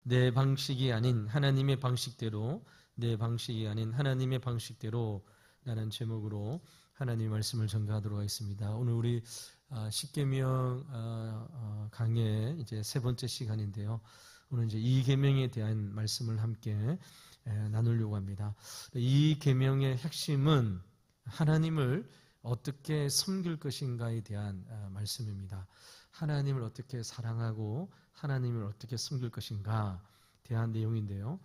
내 방식이 아닌 하나님의 방식대로, 내 방식이 아닌 하나님의 방식대로 라는 제목으로 하나님의 말씀을 전가하도록 하겠습니다. 오늘 우리 십계명 강의 이제 세 번째 시간인데요. 오늘 이제 이 계명에 대한 말씀을 함께 나누려고 합니다. 이 계명의 핵심은 하나님을 어떻게 섬길 것인가에 대한 말씀입니다. 하나님을 어떻게 사랑하고 하나님을 어떻게 섬길 것인가 대한 내용인데요.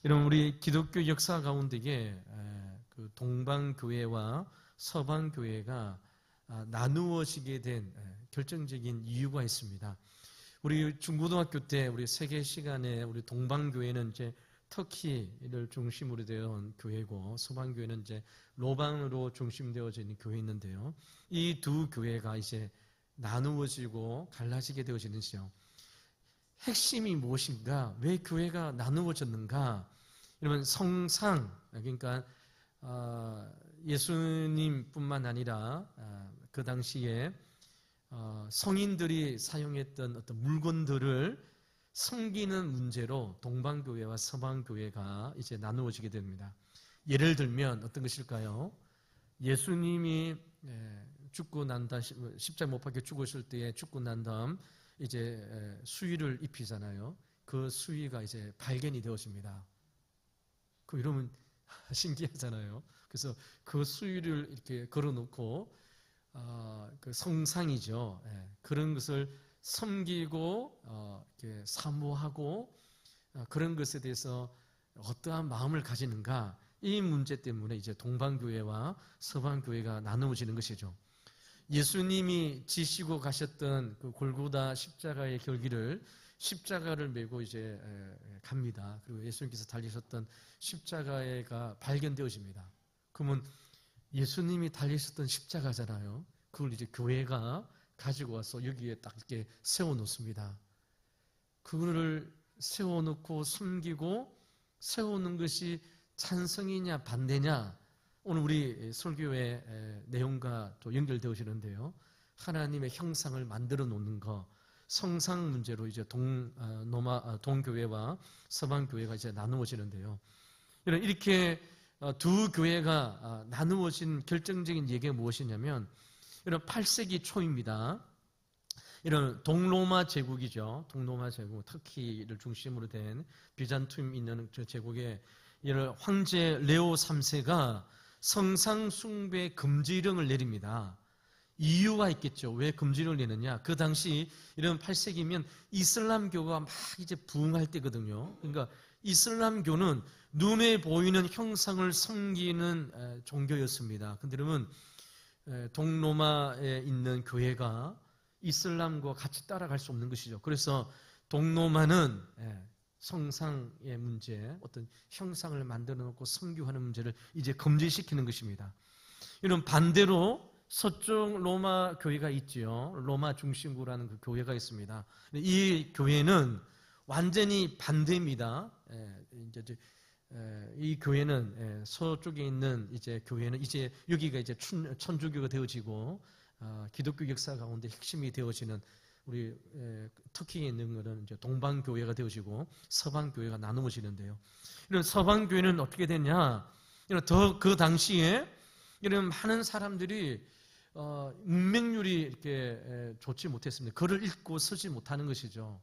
여러분, 우리 기독교 역사 가운데에 그 동방교회와 서방교회가 나누어지게 된 결정적인 이유가 있습니다. 우리 중고등학교 때 우리 세계 시간에 우리 동방교회는 이제 터키를 중심으로 되어 교회고 서방교회는 이제 로방으로 중심되어져 있는 교회 있는데요. 이 두 교회가 이제 나누어지고 갈라지게 되어지는지요. 핵심이 무엇인가? 왜 교회가 나누어졌는가? 여러분, 성상, 그러니까 예수님뿐만 아니라 그 당시에 성인들이 사용했던 어떤 물건들을 섬기는 문제로 동방교회와 서방교회가 이제 나누어지게 됩니다. 예를 들면 어떤 것일까요? 예수님이 죽고 난 다음 십자가 못 박혀 죽으실 때에 죽고 난 다음 이제 수의를 입히잖아요. 그 수의가 이제 발견이 되어집니다. 그 이러면 신기하잖아요. 그래서 그 수의를 이렇게 걸어놓고 그 성상이죠. 그런 것을 섬기고 이렇게 사모하고 그런 것에 대해서 어떠한 마음을 가지는가, 이 문제 때문에 이제 동방교회와 서방교회가 나누어지는 것이죠. 예수님이 지시고 가셨던 그 골고다 십자가의 결기를 십자가를 메고 이제 갑니다. 그리고 예수님께서 달리셨던 십자가가 발견되어집니다. 그러면 예수님이 달리셨던 십자가잖아요. 그걸 이제 교회가 가지고 와서 여기에 딱 이렇게 세워놓습니다. 그거를 세워놓고 숨기고 세우는 것이 찬성이냐 반대냐, 오늘 우리 설교의 내용과 또 연결되어지는데요. 하나님의 형상을 만들어 놓는 것, 성상 문제로 이제 동교회와 서방교회가 이제 나누어지는데요. 이렇게 두 교회가 나누어진 결정적인 얘기가 무엇이냐면, 이런 8세기 초입니다. 이런 동로마 제국이죠. 동로마 제국, 터키를 중심으로 된 비잔툼 있는 저 제국에 이런 황제 레오 3세가 성상 숭배 금지령을 내립니다. 이유가 있겠죠. 왜 금지령을 내느냐? 그 당시 이런 8세기면 이슬람교가 막 이제 부흥할 때거든요. 그러니까 이슬람교는 눈에 보이는 형상을 섬기는 종교였습니다. 근데 여러분, 동로마에 있는 교회가 이슬람과 같이 따라갈 수 없는 것이죠. 그래서 동로마는 성상의 문제, 어떤 형상을 만들어 놓고 섬기하는 문제를 이제 금지시키는 것입니다. 이런 반대로 서쪽 로마 교회가 있지요. 로마 중심구라는 그 교회가 있습니다. 이 교회는 완전히 반대입니다. 이 교회는 서쪽에 있는 이제 교회는 이제 여기가 이제 천주교가 되어지고 기독교 역사 가운데 핵심이 되어지는 우리 터키에 있는 것은 이제 동방교회가 되어지고 서방교회가 나누어지는데요. 이런 서방교회는 어떻게 됐냐? 더 그 당시에 이런 많은 사람들이 문맹률이 이렇게 좋지 못했습니다. 글을 읽고 쓰지 못하는 것이죠.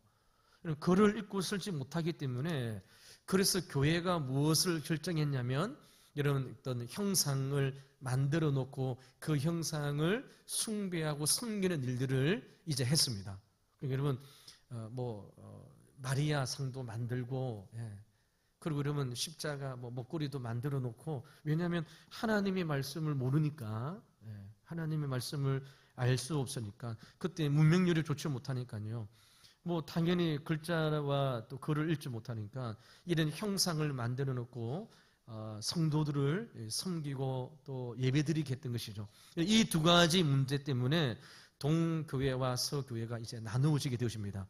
글을 읽고 쓰지 못하기 때문에, 그래서 교회가 무엇을 결정했냐면, 이런 어떤 형상을 만들어 놓고 그 형상을 숭배하고 섬기는 일들을 이제 했습니다. 그러니까 여러분, 마리아 상도 만들고, 그리고 그러면 십자가 목걸이도 만들어 놓고, 왜냐하면 하나님의 말씀을 모르니까, 하나님의 말씀을 알 수 없으니까, 그때 문명률이 좋지 못하니까요. 당연히 글자와 또 글을 읽지 못하니까 이런 형상을 만들어 놓고 성도들을 섬기고 또 예배드리게 했던 것이죠. 이 두 가지 문제 때문에 동교회와 서교회가 이제 나누어지게 되었습니다.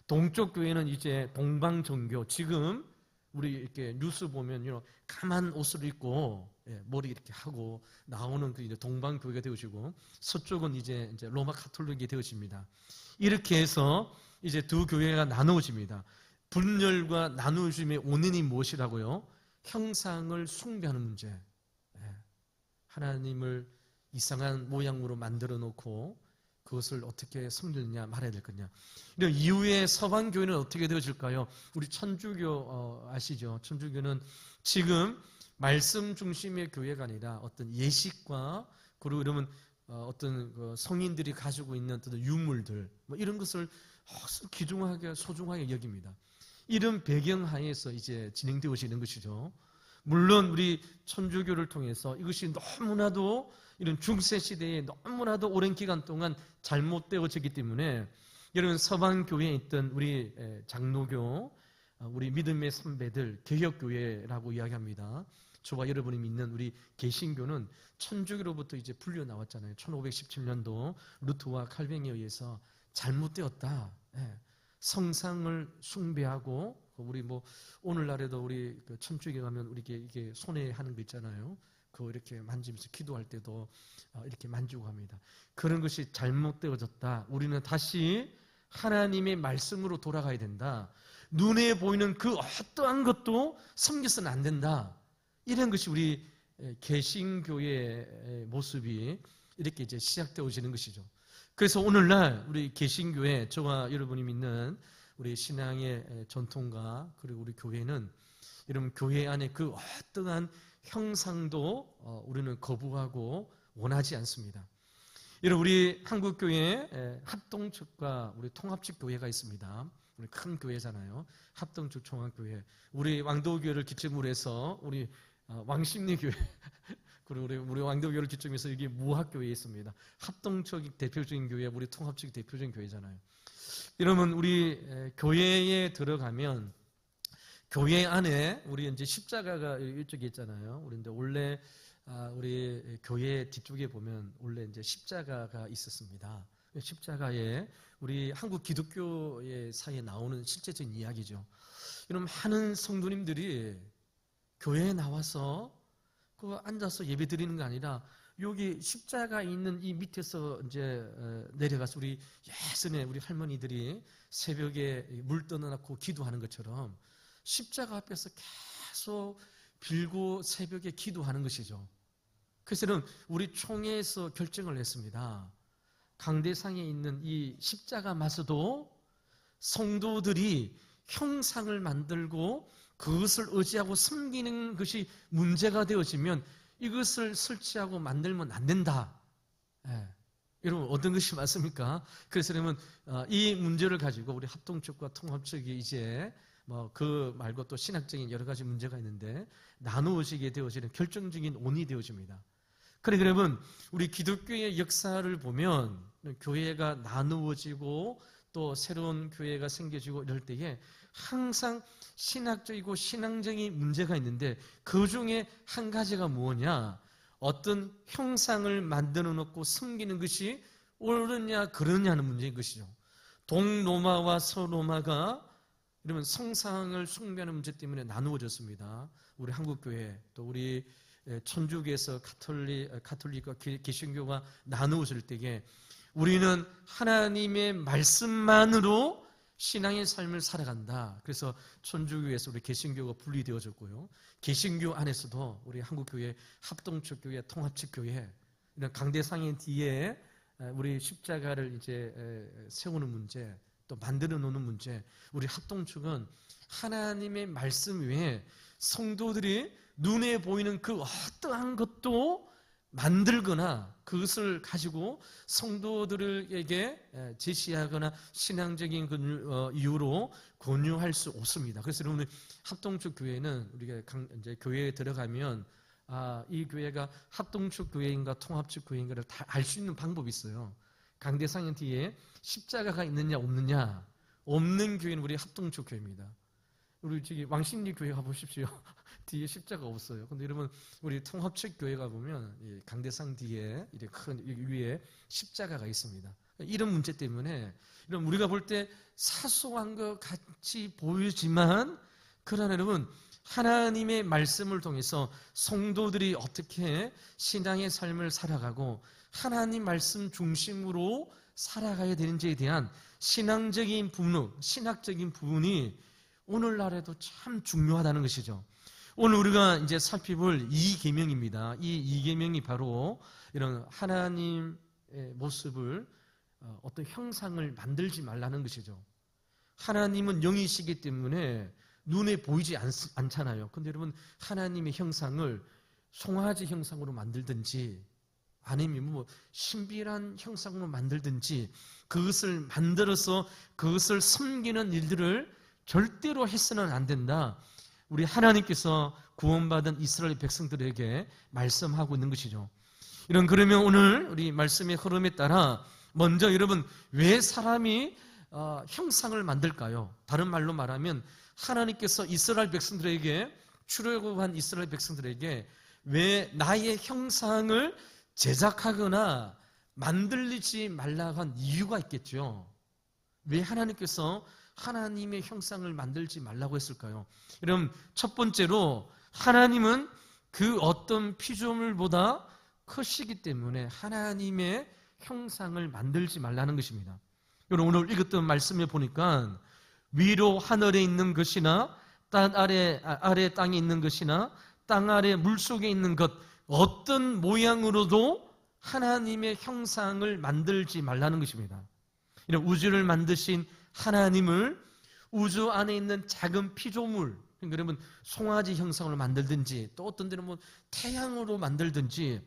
동쪽 교회는 이제 동방정교, 지금 우리 이렇게 뉴스 보면요, 까만 옷을 입고 머리 이렇게 하고 나오는 그 이제 동방교회가 되어지고, 서쪽은 이제 로마 가톨릭이 되어집니다. 이렇게 해서 이제 두 교회가 나누어집니다. 분열과 나누어짐의 원인이 무엇이라고요? 형상을 숭배하는 문제. 하나님을 이상한 모양으로 만들어 놓고 그것을 어떻게 섬기느냐 말해야 될 거냐. 이런 이후에 서방교회는 어떻게 되어질까요? 우리 천주교 아시죠? 천주교는 지금 말씀 중심의 교회가 아니라 어떤 예식과 그리고 이러면 어떤 성인들이 가지고 있는 어떤 유물들 뭐 이런 것을 귀중하게 소중하게 여깁니다. 이런 배경 하에서 이제 진행되어지는 것이죠. 물론 우리 천주교를 통해서 이것이 너무나도 이런 중세 시대에 너무나도 오랜 기간 동안 잘못되어졌기 때문에 여러분 서방교회에 있던 우리 장로교, 우리 믿음의 선배들 개혁교회라고 이야기합니다. 저와 여러분이 믿는 우리 개신교는 천주교로부터 이제 풀려 나왔잖아요. 1517년도 루트와 칼뱅에 의해서 잘못되었다. 성상을 숭배하고 우리 뭐 오늘날에도 우리 천주교 가면 우리 이게 손에 하는 거 있잖아요. 그거 이렇게 만지면서 기도할 때도 이렇게 만지고 합니다. 그런 것이 잘못되어졌다. 우리는 다시 하나님의 말씀으로 돌아가야 된다. 눈에 보이는 그 어떠한 것도 섬겨서는 안 된다. 이런 것이 우리 개신교의 모습이 이렇게 이제 시작되어지는 것이죠. 그래서 오늘날 우리 개신교회 저와 여러분이 믿는 우리 신앙의 전통과 그리고 우리 교회는 여러분 교회 안에 그 어떠한 형상도 우리는 거부하고 원하지 않습니다. 여러분 우리 한국교회에 합동측과 우리 통합측 교회가 있습니다. 우리 큰 교회잖아요. 합동측 총합교회. 우리 왕도교회를 기점으로 해서 우리 왕십리교회 그리고 우리 왕도교회를 기점으로 해서 여기 무학교회에 있습니다. 합동측이 대표적인 교회, 우리 통합측이 대표적인 교회잖아요. 여러분 우리 교회에 들어가면 교회 안에 우리 이제 십자가가 이쪽에 있잖아요. 우리 이제 원래 우리 교회 뒤쪽에 보면 원래 이제 십자가가 있었습니다. 십자가에 우리 한국 기독교의 사이에 나오는 실제적인 이야기죠. 여러분 많은 성도님들이 교회에 나와서 그 앉아서 예배 드리는 게 아니라 여기 십자가 있는 이 밑에서 이제 내려가서 우리 예전에 우리 할머니들이 새벽에 물 떠넣고 기도하는 것처럼 십자가 앞에서 계속 빌고 새벽에 기도하는 것이죠. 그래서 우리 총회에서 결정을 했습니다. 강대상에 있는 이 십자가마저도 성도들이 형상을 만들고 그것을 의지하고 섬기는 것이 문제가 되어지면 이것을 설치하고 만들면 안 된다. 여러분 어떤 것이 맞습니까? 그래서 그러면 이 문제를 가지고 우리 합동측과 통합측이 이제 뭐 그 말고 또 신학적인 여러 가지 문제가 있는데 나누어지게 되어지는 결정적인 원인이 되어집니다. 그러면 우리 기독교의 역사를 보면 교회가 나누어지고 또 새로운 교회가 생겨지고 이럴 때에 항상 신학적이고 신앙적인 문제가 있는데 그 중에 한 가지가 뭐냐? 어떤 형상을 만들어 놓고 섬기는 것이 옳으냐 그러냐는 문제인 것이죠. 동로마와 서로마가 이러면 성상을 숭배하는 문제 때문에 나누어졌습니다. 우리 한국교회 또 우리 천주교에서 가톨릭과 개신교가 나누어질 때에 우리는 하나님의 말씀만으로 신앙의 삶을 살아간다. 그래서 천주교에서 우리 개신교가 분리되어졌고요. 개신교 안에서도 우리 한국교회, 합동측교회, 통합측교회 이런 강대상의 뒤에 우리 십자가를 이제 세우는 문제, 또 만들어 놓는 문제. 우리 합동측은 하나님의 말씀 외에 성도들이 눈에 보이는 그 어떠한 것도 만들거나 그것을 가지고 성도들에게 제시하거나 신앙적인 이유로 권유할 수 없습니다. 그래서 여러분 합동측 교회는 우리가 이제 교회에 들어가면 이 교회가 합동측 교회인가 통합측 교회인가를 다 알 수 있는 방법이 있어요. 강대상 뒤에 십자가가 있느냐 없느냐. 없는 교회는 우리 합동측 교회입니다. 우리 저기 왕십리 교회 가보십시오. 뒤에 십자가 없어요. 근데 여러분 우리 통합측 교회 가보면 강대상 뒤에 이렇게 큰 위에 십자가가 있습니다. 이런 문제 때문에 이런 우리가 볼 때 사소한 것 같이 보이지만 그러나 여러분 하나님의 말씀을 통해서 성도들이 어떻게 신앙의 삶을 살아가고 하나님 말씀 중심으로 살아가야 되는지에 대한 신앙적인 부분, 신학적인 부분이 오늘날에도 참 중요하다는 것이죠. 오늘 우리가 이제 살펴볼 이 계명입니다. 이 계명이 바로 이런 하나님의 모습을 어떤 형상을 만들지 말라는 것이죠. 하나님은 영이시기 때문에 눈에 보이지 않잖아요. 근데 여러분, 하나님의 형상을 송아지 형상으로 만들든지 아니면 뭐 신비한 형상으로 만들든지 그것을 만들어서 그것을 섬기는 일들을 절대로 해서는 안 된다. 우리 하나님께서 구원받은 이스라엘 백성들에게 말씀하고 있는 것이죠. 그러면 오늘 우리 말씀의 흐름에 따라 먼저 여러분, 왜 사람이 형상을 만들까요? 다른 말로 말하면 하나님께서 이스라엘 백성들에게, 출애굽한 이스라엘 백성들에게 왜 나의 형상을 제작하거나 만들지 말라고 한 이유가 있겠죠. 왜 하나님께서 하나님의 형상을 만들지 말라고 했을까요? 여러분, 첫 번째로 하나님은 그 어떤 피조물보다 크시기 때문에 하나님의 형상을 만들지 말라는 것입니다. 여러분, 오늘 읽었던 말씀에 보니까 위로 하늘에 있는 것이나 땅 아래 땅에 있는 것이나 땅 아래 물속에 있는 것, 어떤 모양으로도 하나님의 형상을 만들지 말라는 것입니다. 이런 우주를 만드신 하나님을 우주 안에 있는 작은 피조물, 그러면 송아지 형상을 만들든지, 또 어떤 데는 뭐 태양으로 만들든지,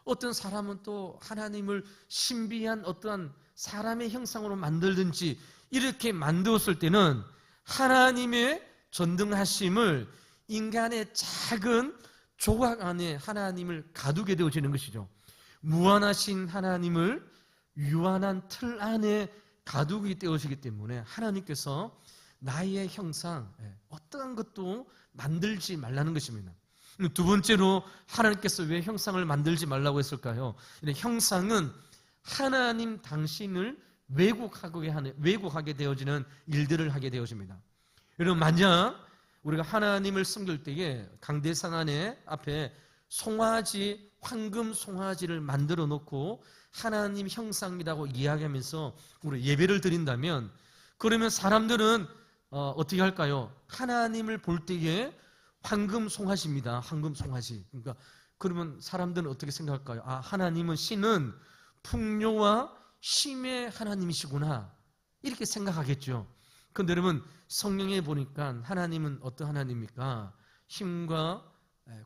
어떤 사람은 또 하나님을 신비한 어떠한 사람의 형상으로 만들든지, 이렇게 만들었을 때는 하나님의 전능하심을 인간의 작은 조각 안에 하나님을 가두게 되어지는 것이죠. 무한하신 하나님을 유한한 틀 안에 가두게 되어지기 때문에 하나님께서 나의 형상, 어떠한 것도 만들지 말라는 것입니다. 두 번째로 하나님께서 왜 형상을 만들지 말라고 했을까요? 형상은 하나님 당신을 왜곡하게 되어지는 일들을 하게 되어집니다. 여러분, 만약 우리가 하나님을 섬길 때에 강대상 안에 앞에 송아지, 황금 송아지를 만들어 놓고 하나님 형상이라고 이야기하면서 우리 예배를 드린다면, 그러면 사람들은 어떻게 할까요? 하나님을 볼 때에 황금 송아지입니다. 황금 송아지. 그러면 사람들은 어떻게 생각할까요? 아, 하나님은 신은 풍요와 쉼의 하나님이시구나, 이렇게 생각하겠죠. 그런데 여러분, 성경에 보니까 하나님은 어떤 하나님입니까? 힘과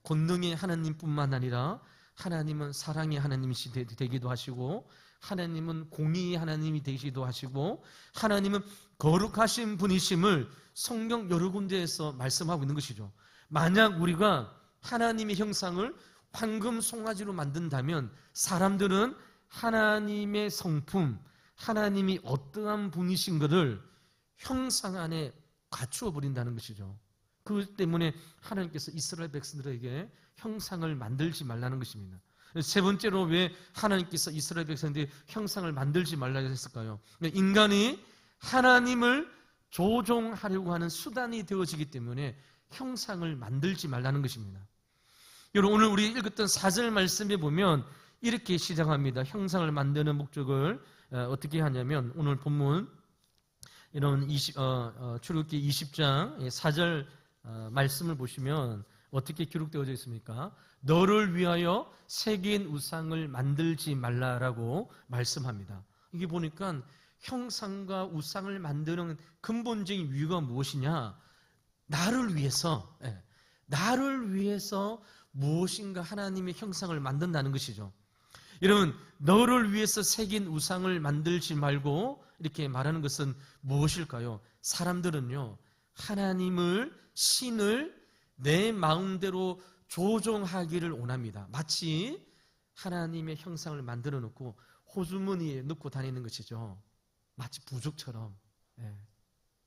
권능의 하나님뿐만 아니라 하나님은 사랑의 하나님이 되기도 하시고, 하나님은 공의의 하나님이 되시기도 하시고, 하나님은 거룩하신 분이심을 성경 여러 군데에서 말씀하고 있는 것이죠. 만약 우리가 하나님의 형상을 황금 송아지로 만든다면 사람들은 하나님의 성품, 하나님이 어떠한 분이신 것을 형상 안에 갖추어 버린다는 것이죠. 그것 때문에 하나님께서 이스라엘 백성들에게 형상을 만들지 말라는 것입니다. 세 번째로 왜 하나님께서 이스라엘 백성들에게 형상을 만들지 말라고 했을까요? 인간이 하나님을 조종하려고 하는 수단이 되어지기 때문에 형상을 만들지 말라는 것입니다. 여러분, 오늘 우리 읽었던 4절 말씀에 보면 이렇게 시작합니다. 형상을 만드는 목적을 어떻게 하냐면, 오늘 본문 이런 출애굽기 20장 4절 말씀을 보시면 어떻게 기록되어져 있습니까? 너를 위하여 새긴 우상을 만들지 말라라고 말씀합니다. 이게 보니까 형상과 우상을 만드는 근본적인 이유가 무엇이냐? 나를 위해서 무엇인가 하나님의 형상을 만든다는 것이죠. 여러분, 너를 위해서 새긴 우상을 만들지 말고 이렇게 말하는 것은 무엇일까요? 사람들은요, 하나님을, 신을 내 마음대로 조종하기를 원합니다. 마치 하나님의 형상을 만들어 놓고 호주머니에 넣고 다니는 것이죠. 마치 부족처럼.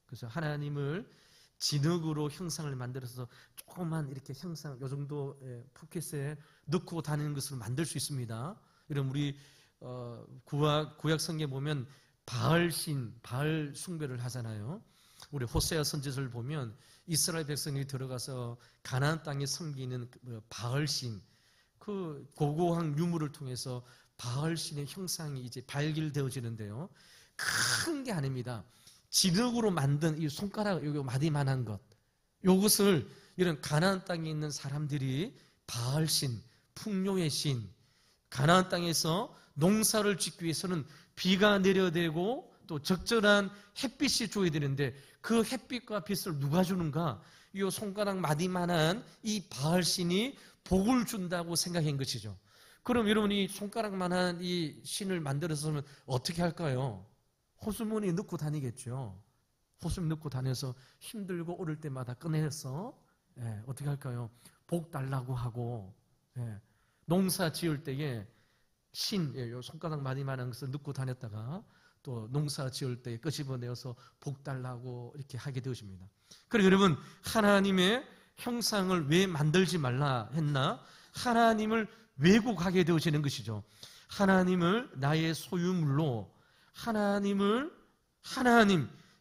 그래서 하나님을 진흙으로 형상을 만들어서 조그만 이렇게 형상, 요 정도 포켓에 넣고 다니는 것을 만들 수 있습니다. 이런 우리 구약 성경에 보면 바알신, 바알 숭배를 하잖아요. 우리 호세아 선지서를 보면 이스라엘 백성이 들어가서 가나안 땅에 섬기는 바알신, 그 고고한 유물을 통해서 바알신의 형상이 이제 발견되어지는데요. 큰 게 아닙니다. 진흙으로 만든 이 손가락 요 마디만한 것, 요것을 이런 가나안 땅에 있는 사람들이 바알신, 풍요의 신, 가나안 땅에서 농사를 짓기 위해서는 비가 내려대고 또 적절한 햇빛이 줘야 되는데 그 햇빛과 빛을 누가 주는가? 이 손가락 마디만한 이 바알신이 복을 준다고 생각한 것이죠. 그럼 여러분이 손가락만한 이 신을 만들어서는 어떻게 할까요? 호수무늬 넣고 다니겠죠. 호수무늬 넣고 다녀서 힘들고 오를 때마다 꺼내서 어떻게 할까요? 복 달라고 하고, 농사 지을 때에 신, 요 손가락 마디만한 것을 넣고 다녔다가 또 농사 지을 때 끄집어내어서 복 달라고 이렇게 하게 되어집니다. 그리고 여러분, 하나님의 형상을 왜 만들지 말라 했나? 하나님을 왜곡하게 되어지는 것이죠. 하나님을 나의 소유물로,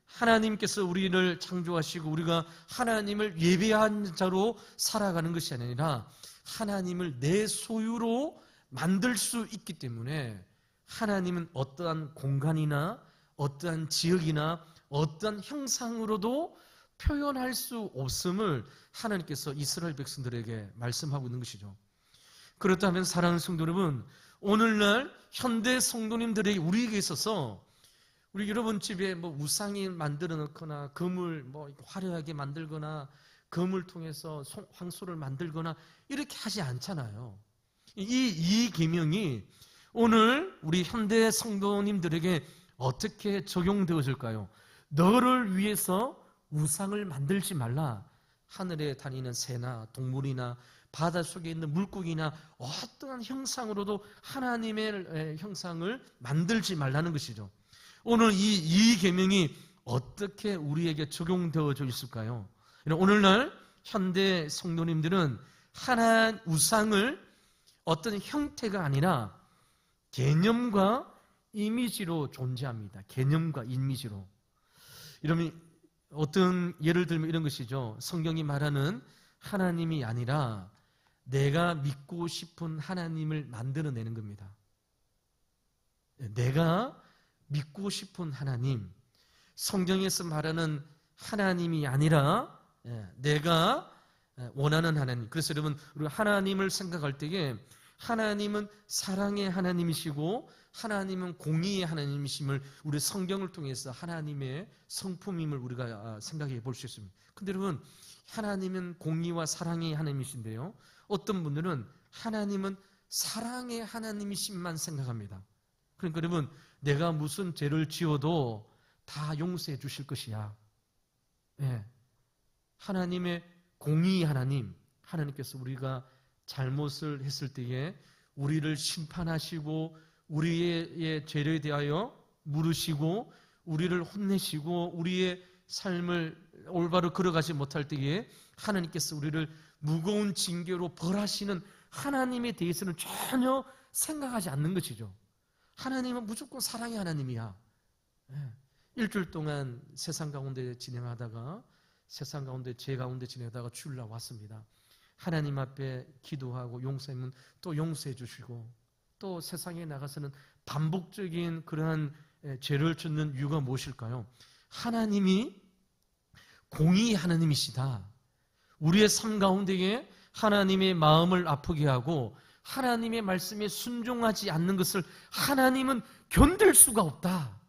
하나님께서 우리를 창조하시고 우리가 하나님을 예배한 자로 살아가는 것이 아니라 하나님을 내 소유로 만들 수 있기 때문에 하나님은 어떠한 공간이나 어떠한 지역이나 어떠한 형상으로도 표현할 수 없음을 하나님께서 이스라엘 백성들에게 말씀하고 있는 것이죠. 그렇다면 사랑하는 성도 여러분, 오늘날 현대 성도님들이 우리에게 있어서 우리 여러분 집에 뭐 우상이 만들어 놓거나 금을 뭐 화려하게 만들거나 금을 통해서 황소를 만들거나 이렇게 하지 않잖아요. 이 계명이 오늘 우리 현대 성도님들에게 어떻게 적용되어질까요? 너를 위해서 우상을 만들지 말라. 하늘에 다니는 새나 동물이나 바닷속에 있는 물고기나 어떠한 형상으로도 하나님의 형상을 만들지 말라는 것이죠. 오늘 이 계명이 어떻게 우리에게 적용되어져 있을까요? 오늘날 현대 성도님들은 우상을 어떤 형태가 아니라 개념과 이미지로 존재합니다. 개념과 이미지로. 여러분, 어떤 예를 들면 이런 것이죠. 성경이 말하는 하나님이 아니라 내가 믿고 싶은 하나님을 만들어내는 겁니다. 내가 믿고 싶은 하나님, 성경에서 말하는 하나님이 아니라 내가 원하는 하나님. 그래서 여러분, 우리 하나님을 생각할 때에 하나님은 사랑의 하나님이시고 하나님은 공의의 하나님이심을 우리 성경을 통해서 하나님의 성품임을 우리가 생각해 볼 수 있습니다. 근데 여러분, 하나님은 공의와 사랑의 하나님이신데요, 어떤 분들은 하나님은 사랑의 하나님이심만 생각합니다. 그러니까 여러분, 내가 무슨 죄를 지어도 다 용서해 주실 것이야. 하나님의 공의 하나님, 하나님께서 우리가 잘못을 했을 때에 우리를 심판하시고 우리의 죄를 대하여 물으시고 우리를 혼내시고 우리의 삶을 올바로 걸어가지 못할 때에 하나님께서 우리를 무거운 징계로 벌하시는 하나님에 대해서는 전혀 생각하지 않는 것이죠. 하나님은 무조건 사랑의 하나님이야. 일주일 동안 세상 가운데 진행하다가 세상 가운데 죄 가운데 지내다가 주일날 왔습니다. 하나님 앞에 기도하고 용서하면 또 용서해 주시고 또 세상에 나가서는 반복적인 그러한 죄를 짓는 이유가 무엇일까요? 하나님이 공의 하나님이시다. 우리의 삶 가운데에 하나님의 마음을 아프게 하고 하나님의 말씀에 순종하지 않는 것을 하나님은 견딜 수가 없다.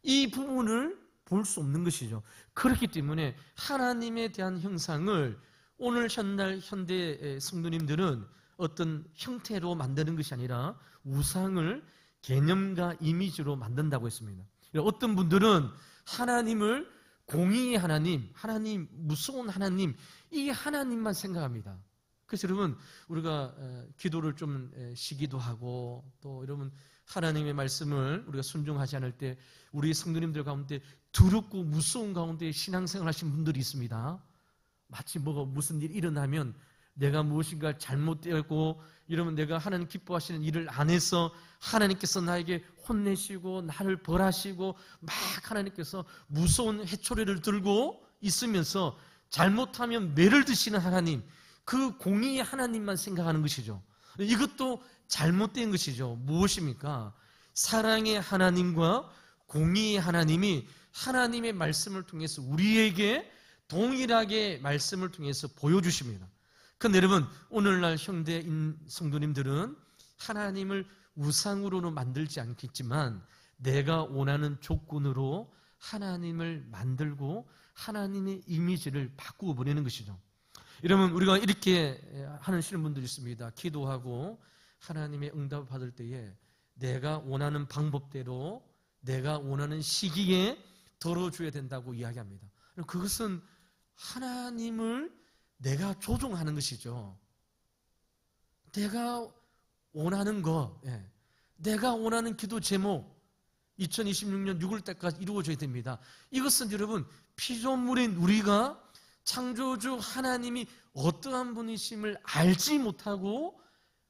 이 부분을 볼 수 없는 것이죠. 그렇기 때문에 하나님에 대한 형상을 오늘 현대 성도님들은 어떤 형태로 만드는 것이 아니라 우상을 개념과 이미지로 만든다고 했습니다. 어떤 분들은 하나님을 공의의 하나님, 하나님 무서운 하나님, 이 하나님만 생각합니다. 그래서 여러분, 우리가 기도를 좀 쉬기도 하고 또 여러분 하나님의 말씀을 우리가 순종하지 않을 때 우리 성도님들 가운데 두렵고 무서운 가운데 신앙생활 하신 분들이 있습니다. 마치 무슨 일이 일어나면 내가 무엇인가 잘못되었고 이러면 내가 하나님 기뻐하시는 일을 안 해서 하나님께서 나에게 혼내시고 나를 벌하시고 막 하나님께서 무서운 회초리를 들고 있으면서 잘못하면 매를 드시는 하나님, 그 공의의 하나님만 생각하는 것이죠. 이것도 잘못된 것이죠. 무엇입니까? 사랑의 하나님과 공의의 하나님이 하나님의 말씀을 통해서 우리에게 동일하게 말씀을 통해서 보여주십니다. 그런데 여러분, 오늘날 현대 성도님들은 하나님을 우상으로는 만들지 않겠지만 내가 원하는 조건으로 하나님을 만들고 하나님의 이미지를 바꾸어 버리는 것이죠. 여러분, 우리가 이렇게 하시는 분들이 있습니다. 기도하고 하나님의 응답을 받을 때에 내가 원하는 방법대로 내가 원하는 시기에 들어줘야 된다고 이야기합니다. 그것은 하나님을 내가 조종하는 것이죠. 내가 원하는 것, 내가 원하는 기도 제목 2026년 6월 때까지 이루어져야 됩니다. 이것은 여러분 피조물인 우리가 창조주 하나님이 어떠한 분이심을 알지 못하고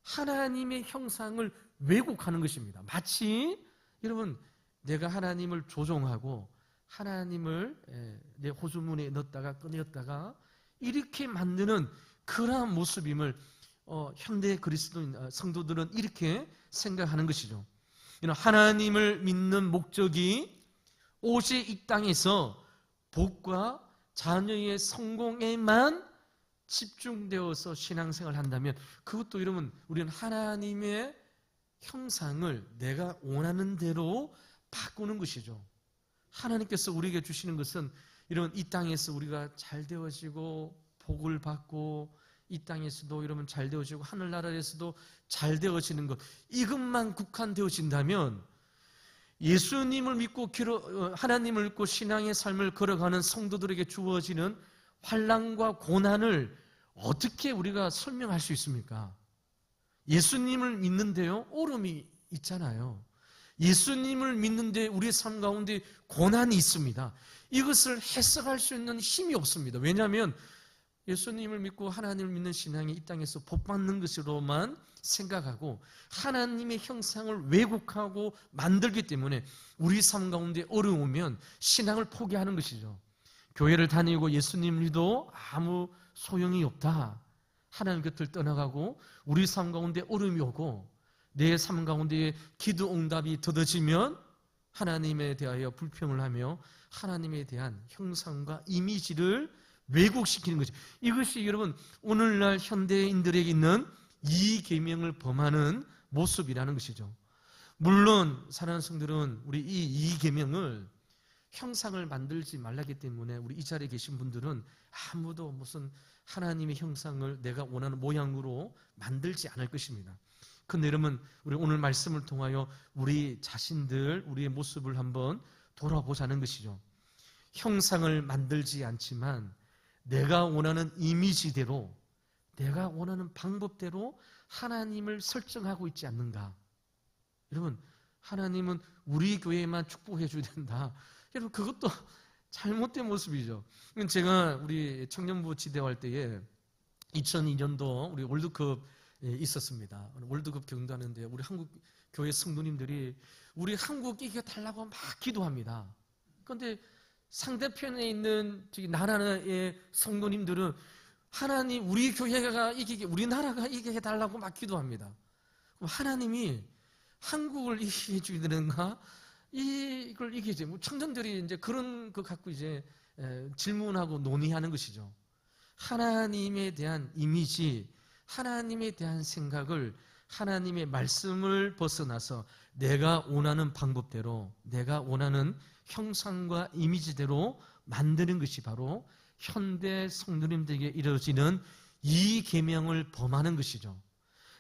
하나님의 형상을 왜곡하는 것입니다. 마치 여러분 내가 하나님을 조종하고 하나님을 내 호주머니에 넣었다가 꺼내었다가 이렇게 만드는 그러한 모습임을 현대 그리스도인 성도들은 이렇게 생각하는 것이죠. 하나님을 믿는 목적이 오직 이 땅에서 복과 자녀의 성공에만 집중되어서 신앙생활을 한다면 그것도 여러분 우리는 하나님의 형상을 내가 원하는 대로 바꾸는 것이죠. 하나님께서 우리에게 주시는 것은 이런 이 땅에서 우리가 잘 되어지고 복을 받고 이 땅에서도 이러면 잘 되어지고 하늘나라에서도 잘 되어지는 것, 이것만 국한되어진다면 예수님을 믿고 하나님을 믿고 신앙의 삶을 걸어가는 성도들에게 주어지는 환난과 고난을 어떻게 우리가 설명할 수 있습니까? 예수님을 믿는데요 어려움이 있잖아요. 예수님을 믿는데 우리의 삶 가운데 고난이 있습니다. 이것을 해석할 수 있는 힘이 없습니다. 왜냐하면 예수님을 믿고 하나님을 믿는 신앙이 이 땅에서 복받는 것으로만 생각하고 하나님의 형상을 왜곡하고 만들기 때문에 우리 삶 가운데 어려우면 신앙을 포기하는 것이죠. 교회를 다니고 예수님 믿어도 아무 소용이 없다. 하나님 곁을 떠나가고 우리 삶 가운데 어려움이 오고 내 삶 가운데 기도 응답이 더뎌지면 하나님에 대하여 불평을 하며 하나님에 대한 형상과 이미지를 왜곡시키는 거죠. 이것이 여러분 오늘날 현대인들에게 있는 이 계명을 범하는 모습이라는 것이죠. 물론 사랑하는 성들은 우리 이 계명을 형상을 만들지 말라기 때문에 우리 이 자리에 계신 분들은 아무도 무슨 하나님의 형상을 내가 원하는 모양으로 만들지 않을 것입니다. 그런데 여러분 우리 오늘 말씀을 통하여 우리 자신들 우리의 모습을 한번 돌아보자는 것이죠. 형상을 만들지 않지만 내가 원하는 이미지대로 내가 원하는 방법대로 하나님을 설정하고 있지 않는가? 여러분 하나님은 우리 교회에만 축복해 줘야 된다. 여러분 그것도 잘못된 모습이죠. 제가 우리 청년부 지대할 때에 2002년도 우리 월드컵 있었습니다. 월드컵 경기하는데 우리 한국 교회 성도님들이 우리 한국 이겨 달라고 막 기도합니다. 그런데 상대편에 있는 나라의 성도님들은 하나님 우리 교회가 이기게 우리나라가 이기게 달라고 막 기도합니다. 그럼 하나님이 한국을 이기게 해주게 되는가? 이걸 이기지. 청년들이 이제 그런 거 갖고 이제 질문하고 논의하는 것이죠. 하나님에 대한 이미지, 하나님에 대한 생각을 하나님의 말씀을 벗어나서 내가 원하는 방법대로 내가 원하는 형상과 이미지대로 만드는 것이 바로 현대 성도님들에게 이루어지는 이 계명을 범하는 것이죠.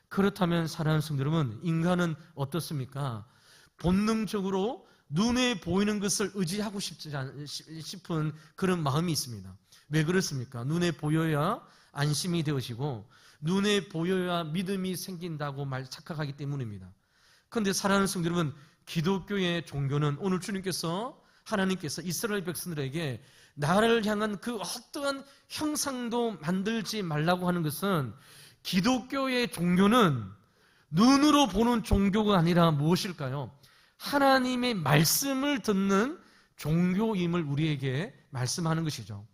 그렇다면 사랑하는 성도 여러분, 인간은 어떻습니까? 본능적으로 눈에 보이는 것을 의지하고 싶은 그런 마음이 있습니다. 왜 그렇습니까? 눈에 보여야 안심이 되어지고 눈에 보여야 믿음이 생긴다고 착각하기 때문입니다. 그런데 사랑하는 성도 여러분, 기독교의 종교는 오늘 주님께서 하나님께서 이스라엘 백성들에게 나를 향한 그 어떠한 형상도 만들지 말라고 하는 것은 기독교의 종교는 눈으로 보는 종교가 아니라 무엇일까요? 하나님의 말씀을 듣는 종교임을 우리에게 말씀하는 것이죠.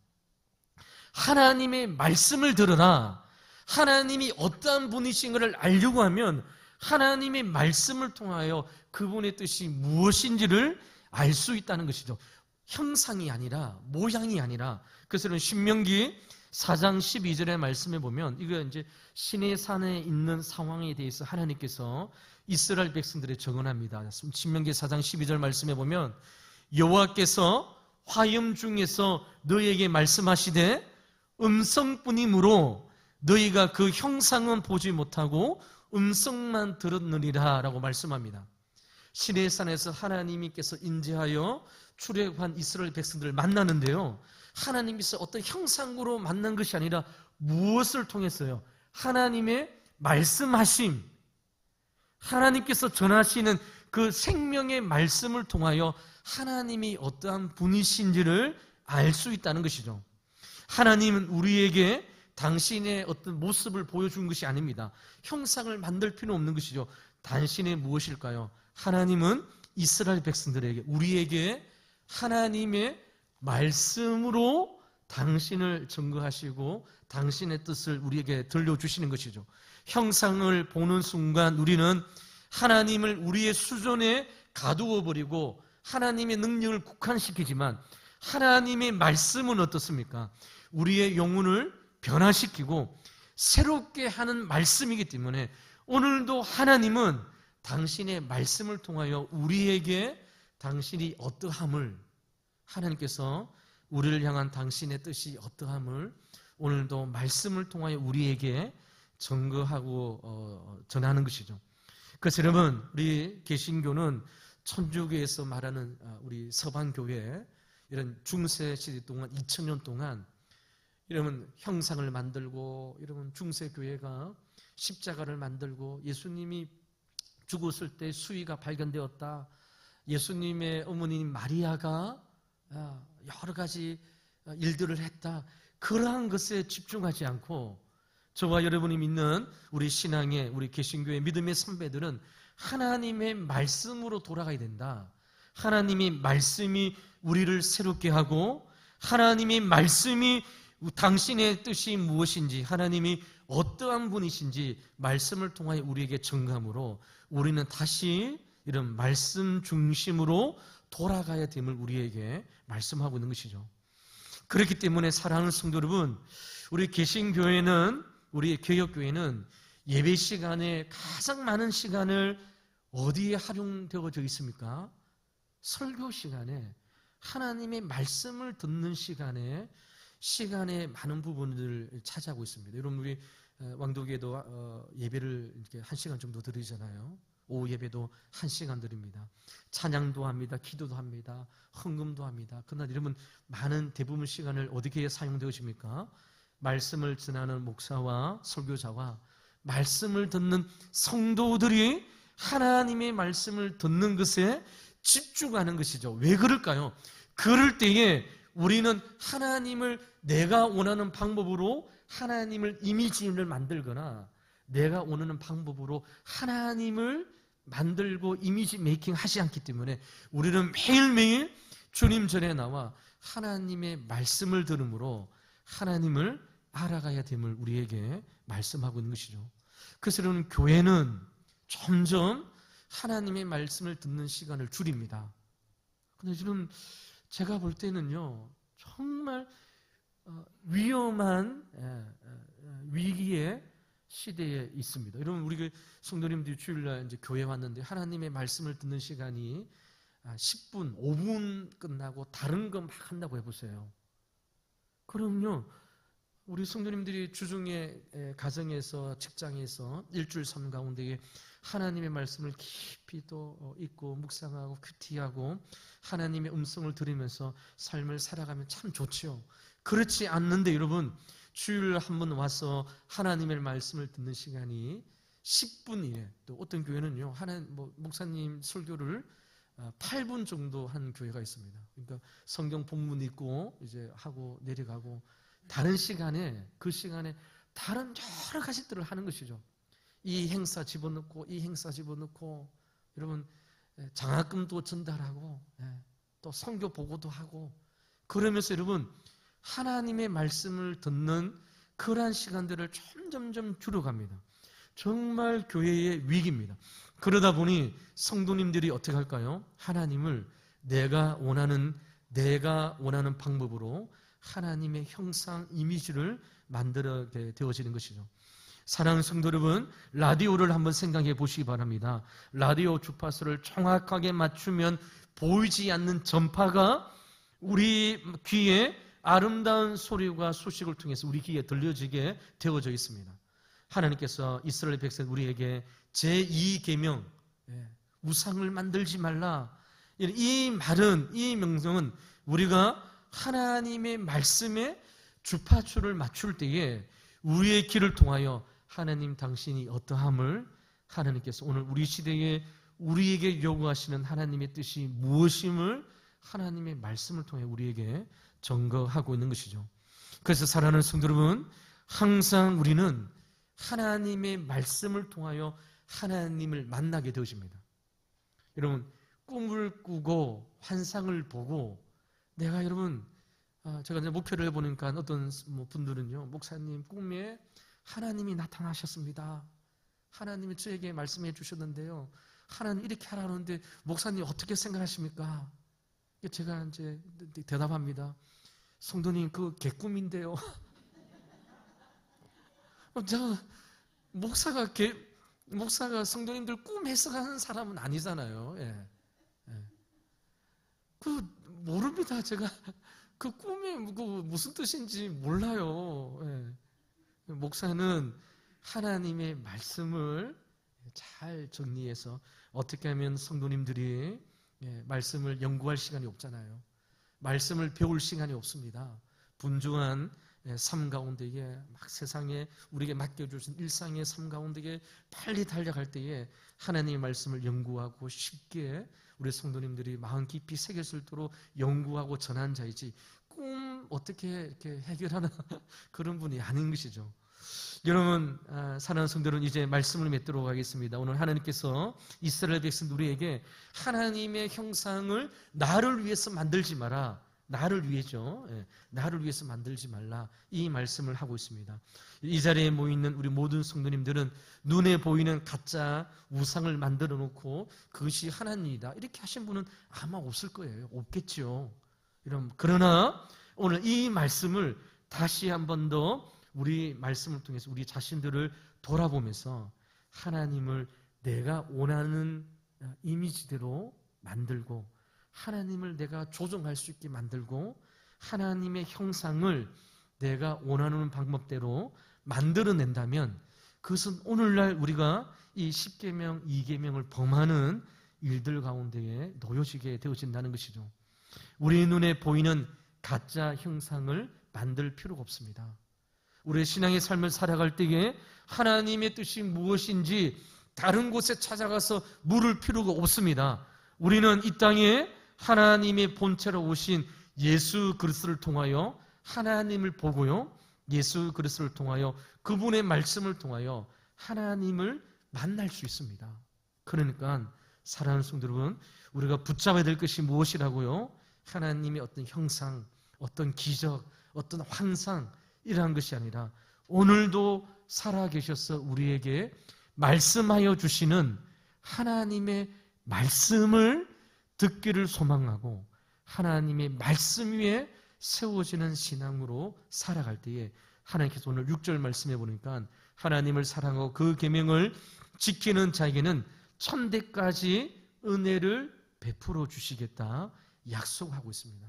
하나님의 말씀을 들으라. 하나님이 어떠한 분이신 것을 알려고 하면 하나님의 말씀을 통하여 그분의 뜻이 무엇인지를 알 수 있다는 것이죠. 형상이 아니라, 모양이 아니라, 그래서 신명기 4장 12절의 말씀에 보면, 이거 이제 시내 산에 있는 상황에 대해서 하나님께서 이스라엘 백성들에 증언합니다. 신명기 4장 12절 말씀에 보면, 여호와께서 화염 중에서 너희에게 말씀하시되 음성뿐이므로 너희가 그 형상은 보지 못하고 음성만 들었느니라 라고 말씀합니다. 시내산에서 하나님께서 인재하여 출애굽한 이스라엘 백성들을 만나는데요, 하나님께서 어떤 형상으로 만난 것이 아니라 무엇을 통했어요? 하나님의 말씀하심, 하나님께서 전하시는 그 생명의 말씀을 통하여 하나님이 어떠한 분이신지를 알 수 있다는 것이죠. 하나님은 우리에게 당신의 어떤 모습을 보여준 것이 아닙니다. 형상을 만들 필요 없는 것이죠. 당신의 무엇일까요? 하나님은 이스라엘 백성들에게, 우리에게 하나님의 말씀으로 당신을 증거하시고 당신의 뜻을 우리에게 들려주시는 것이죠. 형상을 보는 순간 우리는 하나님을 우리의 수준에 가두어 버리고 하나님의 능력을 국한시키지만, 하나님의 말씀은 어떻습니까? 우리의 영혼을 변화시키고 새롭게 하는 말씀이기 때문에 오늘도 하나님은 당신의 말씀을 통하여 우리에게 당신이 어떠함을, 하나님께서 우리를 향한 당신의 뜻이 어떠함을 오늘도 말씀을 통하여 우리에게 증거하고 전하는 것이죠. 그래서 여러분, 우리 개신교는 천주교에서 말하는 우리 서방교회, 이런 중세 시대 동안 2000년 동안 이러면 형상을 만들고, 이러면 중세교회가 십자가를 만들고, 예수님이 죽었을 때 수위가 발견되었다, 예수님의 어머니 마리아가 여러 가지 일들을 했다, 그러한 것에 집중하지 않고, 저와 여러분이 믿는 우리 신앙의, 우리 개신교의 믿음의 선배들은 하나님의 말씀으로 돌아가야 된다. 하나님의 말씀이 우리를 새롭게 하고, 하나님의 말씀이 당신의 뜻이 무엇인지, 하나님이 어떠한 분이신지 말씀을 통하여 우리에게 증거함으로 우리는 다시 이런 말씀 중심으로 돌아가야 됨을 우리에게 말씀하고 있는 것이죠. 그렇기 때문에 사랑하는 성도 여러분, 우리 개신교회는, 우리 개혁교회는 예배 시간에 가장 많은 시간을 어디에 활용되어져 있습니까? 설교 시간에, 하나님의 말씀을 듣는 시간에 많은 부분을 차지하고 있습니다. 여러분, 우리 왕도교회도 예배를 이렇게 1시간 정도 드리잖아요. 오후 예배도 1시간 드립니다. 찬양도 합니다. 기도도 합니다. 헌금도 합니다. 그러나 여러분, 많은 대부분 시간을 어디에 사용되십니까? 말씀을 전하는 목사와 설교자와 말씀을 듣는 성도들이 하나님의 말씀을 듣는 것에 집중하는 것이죠. 왜 그럴까요? 그럴 때에 우리는 하나님을 내가 원하는 방법으로 하나님을 이미지를 만들거나, 내가 원하는 방법으로 하나님을 만들고 이미지 메이킹 하지 않기 때문에 우리는 매일매일 주님 전에 나와 하나님의 말씀을 들음으로 하나님을 알아가야 됨을 우리에게 말씀하고 있는 것이죠. 그래서 여러분, 교회는 점점 하나님의 말씀을 듣는 시간을 줄입니다. 근데 지금 제가 볼 때는요, 정말 위험한 위기의 시대에 있습니다. 여러분, 우리 성도님들이 주일날 이제 교회 왔는데 하나님의 말씀을 듣는 시간이 10분, 5분 끝나고 다른 거 막 한다고 해보세요. 그럼요, 우리 성도님들이 주중에 가정에서, 직장에서 일주일 삶 가운데 하나님의 말씀을 깊이 또 읽고 묵상하고 큐티하고 하나님의 음성을 들으면서 삶을 살아가면 참 좋지요. 그렇지 않는데 여러분, 주일 한 번 와서 하나님의 말씀을 듣는 시간이 10분이에요. 또 어떤 교회는요, 목사님 설교를 8분 정도 한 교회가 있습니다. 그러니까 성경 본문 읽고 이제 하고 내려가고, 다른 시간에, 그 시간에 다른 여러 가지들을 하는 것이죠. 이 행사 집어넣고 이 행사 집어넣고, 여러분 장학금도 전달하고 또 선교 보고도 하고, 그러면서 여러분 하나님의 말씀을 듣는 그러한 시간들을 점점 줄여갑니다. 정말 교회의 위기입니다. 그러다 보니 성도님들이 어떻게 할까요? 하나님을 내가 원하는 내가 원하는 방법으로 하나님의 형상 이미지를 만들게 되어지는 것이죠. 사랑하는 성도 여러분, 라디오를 한번 생각해 보시기 바랍니다. 라디오 주파수를 정확하게 맞추면 보이지 않는 전파가 우리 귀에 아름다운 소리와 소식을 통해서 우리 귀에 들려지게 되어져 있습니다. 하나님께서 이스라엘 백성 우리에게 제2계명, 우상을 만들지 말라, 이 말은, 이 명령은 우리가 하나님의 말씀에 주파수를 맞출 때에 우리의 길을 통하여 하나님 당신이 어떠함을 하나님께서 오늘 우리 시대에 우리에게 요구하시는 하나님의 뜻이 무엇임을 하나님의 말씀을 통해 우리에게 증거하고 있는 것이죠. 그래서 사랑하는 성도 여러분, 항상 우리는 하나님의 말씀을 통하여 하나님을 만나게 되어집니다. 여러분, 꿈을 꾸고 환상을 보고 내가 여러분, 제가 이제 목표를 해보니까 어떤 분들은요, 목사님 꿈에 하나님이 나타나셨습니다. 하나님이 저에게 말씀해 주셨는데요, 하나님 이렇게 하라는데 목사님 어떻게 생각하십니까? 제가 이제 대답합니다. 성도님, 그 개꿈인데요. 제가 목사가 성도님들 꿈 해석하는 사람은 아니잖아요. 예. 모릅니다. 제가 그 꿈이 무슨 뜻인지 몰라요. 예. 목사는 하나님의 말씀을 잘 정리해서 어떻게 하면 성도님들이 말씀을 연구할 시간이 없잖아요. 말씀을 배울 시간이 없습니다. 분주한 삶 가운데에 막 세상에 우리에게 맡겨주신 일상의 삶 가운데에 빨리 달려갈 때에 하나님의 말씀을 연구하고 쉽게 우리 성도님들이 마음 깊이 새길 수 있도록 연구하고 전한 자이지 꿈 어떻게 이렇게 해결하는 그런 분이 아닌 것이죠. 여러분, 사랑하는 성도들은 이제 말씀을 맺도록 하겠습니다. 오늘 하나님께서 이스라엘 백성 우리에게 하나님의 형상을 나를 위해서 만들지 마라. 나를 위해죠. 나를 위해서 만들지 말라. 이 말씀을 하고 있습니다. 이 자리에 모이는 우리 모든 성도님들은 눈에 보이는 가짜 우상을 만들어 놓고 그것이 하나님이다, 이렇게 하신 분은 아마 없을 거예요. 없겠죠. 그러나 오늘 이 말씀을 다시 한 번 더 우리 말씀을 통해서 우리 자신들을 돌아보면서 하나님을 내가 원하는 이미지대로 만들고 하나님을 내가 조정할 수 있게 만들고 하나님의 형상을 내가 원하는 방법대로 만들어낸다면 그것은 오늘날 우리가 이 10계명, 2계명을 범하는 일들 가운데에 놓여지게 되어진다는 것이죠. 우리 눈에 보이는 가짜 형상을 만들 필요가 없습니다. 우리의 신앙의 삶을 살아갈 때에 하나님의 뜻이 무엇인지 다른 곳에 찾아가서 물을 필요가 없습니다. 우리는 이 땅에 하나님의 본체로 오신 예수 그리스도를 통하여 하나님을 보고요, 예수 그리스도를 통하여 그분의 말씀을 통하여 하나님을 만날 수 있습니다. 그러니까 사랑하는 성도 여러분, 우리가 붙잡아야 될 것이 무엇이라고요? 하나님의 어떤 형상, 어떤 기적, 어떤 환상, 이러한 것이 아니라 오늘도 살아계셔서 우리에게 말씀하여 주시는 하나님의 말씀을 듣기를 소망하고 하나님의 말씀 위에 세워지는 신앙으로 살아갈 때에 하나님께서 오늘 6절 말씀해 보니까 하나님을 사랑하고 그 계명을 지키는 자에게는 천대까지 은혜를 베풀어 주시겠다 약속하고 있습니다.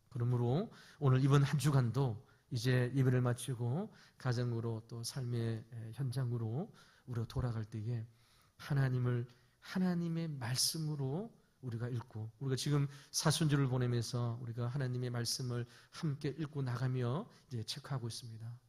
그러므로 오늘 이번 한 주간도 이제 예배를 마치고 가정으로 또 삶의 현장으로 우리가 돌아갈 때에 하나님의 말씀으로 우리가 읽고, 우리가 지금 사순절을 보내면서 우리가 하나님의 말씀을 함께 읽고 나가며 이제 체크하고 있습니다.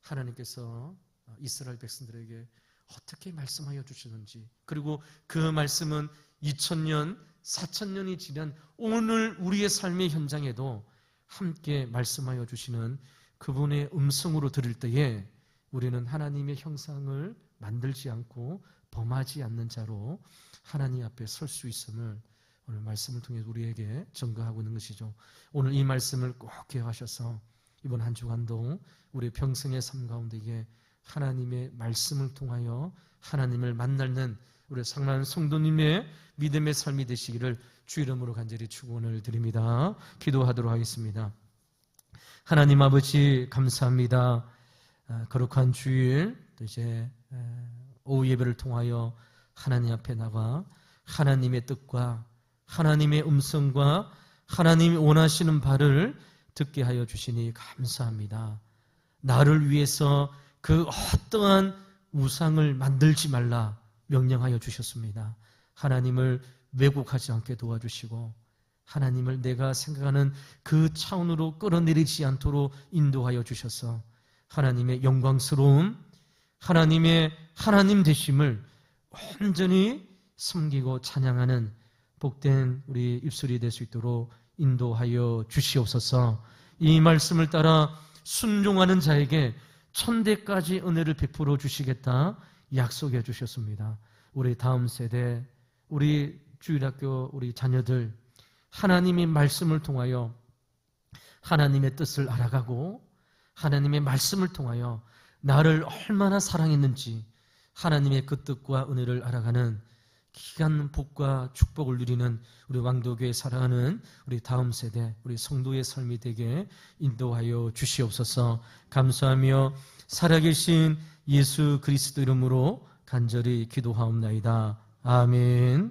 하나님께서 이스라엘 백성들에게 어떻게 말씀하여 주시는지, 그리고 그 말씀은 2000년, 4000년이 지난 오늘 우리의 삶의 현장에도 함께 말씀하여 주시는 그분의 음성으로 들을 때에 우리는 하나님의 형상을 만들지 않고 범하지 않는 자로 하나님 앞에 설 수 있음을 오늘 말씀을 통해 우리에게 증거하고 있는 것이죠. 오늘 이 말씀을 꼭 기억하셔서 이번 한 주간도 우리 평생의 삶 가운데에 하나님의 말씀을 통하여 하나님을 만나는 우리 사랑하는 성도님의 믿음의 삶이 되시기를 주 이름으로 간절히 축원을 드립니다. 기도하도록 하겠습니다. 하나님 아버지 감사합니다. 거룩한 주일 또 이제 오후 예배를 통하여 하나님 앞에 나가 하나님의 뜻과 하나님의 음성과 하나님이 원하시는 바를 듣게 하여 주시니 감사합니다. 나를 위해서 그 어떠한 우상을 만들지 말라 명령하여 주셨습니다. 하나님을 왜곡하지 않게 도와주시고 하나님을 내가 생각하는 그 차원으로 끌어내리지 않도록 인도하여 주셔서 하나님의 영광스러움, 하나님의 하나님 되심을 온전히 섬기고 찬양하는 복된 우리 입술이 될 수 있도록 인도하여 주시옵소서. 이 말씀을 따라 순종하는 자에게 천대까지 은혜를 베풀어 주시겠다 약속해 주셨습니다. 우리 다음 세대, 우리 주일학교 우리 자녀들 하나님의 말씀을 통하여 하나님의 뜻을 알아가고 하나님의 말씀을 통하여 나를 얼마나 사랑했는지 하나님의 그 뜻과 은혜를 알아가는 귀한 복과 축복을 누리는 우리 왕도교회 사랑하는 우리 다음 세대, 우리 성도의 삶이 되게 인도하여 주시옵소서. 감사하며 살아계신 예수 그리스도 이름으로 간절히 기도하옵나이다. 아멘.